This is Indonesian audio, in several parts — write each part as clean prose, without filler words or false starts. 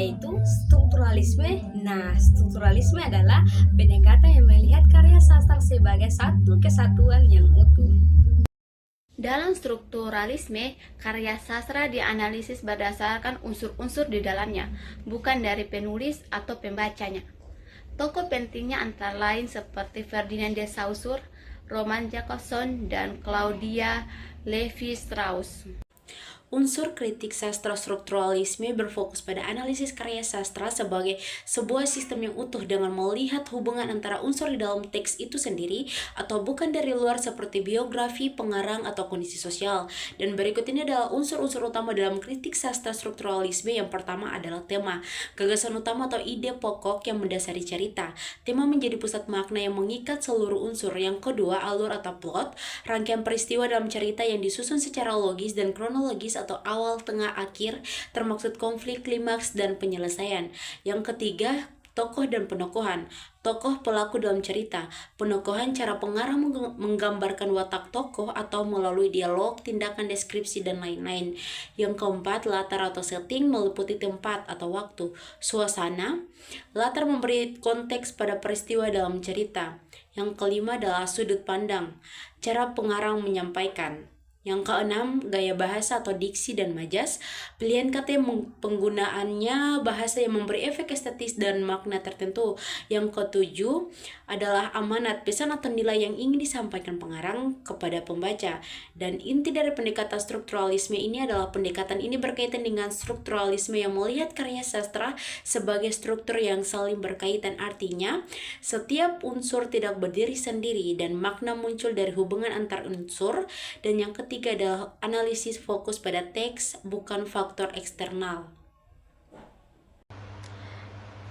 yaitu strukturalisme. Nah, strukturalisme adalah pendekatan yang melihat karya sastra sebagai satu kesatuan yang utuh. Dalam strukturalisme, karya sastra dianalisis berdasarkan unsur-unsur di dalamnya, bukan dari penulis atau pembacanya. Tokoh pentingnya antara lain seperti Ferdinand de Saussure, Roman Jakobson, dan Claudia Levi-Strauss. Unsur kritik sastra strukturalisme berfokus pada analisis karya sastra sebagai sebuah sistem yang utuh dengan melihat hubungan antara unsur di dalam teks itu sendiri atau bukan dari luar seperti biografi, pengarang, atau kondisi sosial. Dan berikut ini adalah unsur-unsur utama dalam kritik sastra strukturalisme. Yang pertama adalah tema, gagasan utama atau ide pokok yang mendasari cerita. Tema menjadi pusat makna yang mengikat seluruh unsur. Yang kedua, alur atau plot, rangkaian peristiwa dalam cerita yang disusun secara logis dan kronologis atau awal, tengah, akhir, termaksud konflik, klimaks, dan penyelesaian. Yang ketiga, tokoh dan penokohan. Tokoh pelaku dalam cerita. Penokohan cara pengarang menggambarkan watak tokoh atau melalui dialog, tindakan, deskripsi, dan lain-lain. Yang keempat, latar atau setting meliputi tempat atau waktu. Suasana, latar memberi konteks pada peristiwa dalam cerita. Yang kelima adalah sudut pandang, cara pengarang menyampaikan. Yang keenam, gaya bahasa atau diksi dan majas, pilihan kata yang penggunaannya bahasa yang memberi efek estetis dan makna tertentu. Yang ketujuh adalah amanat, pesan atau nilai yang ingin disampaikan pengarang kepada pembaca. Dan inti dari pendekatan strukturalisme ini adalah pendekatan ini berkaitan dengan strukturalisme yang melihat karya sastra sebagai struktur yang saling berkaitan. Artinya, setiap unsur tidak berdiri sendiri dan makna muncul dari hubungan antar unsur. Dan yang ketiga adalah analisis fokus pada teks, bukan faktor eksternal.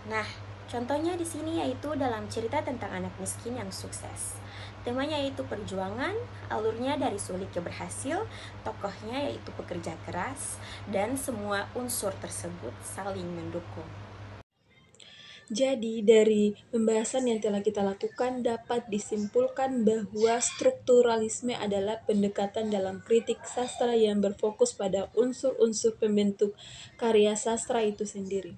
Nah, contohnya di sini yaitu dalam cerita tentang anak miskin yang sukses. Temanya yaitu perjuangan, alurnya dari sulit ke berhasil, tokohnya yaitu pekerja keras, dan semua unsur tersebut saling mendukung. Jadi, dari pembahasan yang telah kita lakukan dapat disimpulkan bahwa strukturalisme adalah pendekatan dalam kritik sastra yang berfokus pada unsur-unsur pembentuk karya sastra itu sendiri.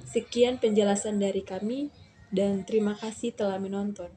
Sekian penjelasan dari kami, dan terima kasih telah menonton.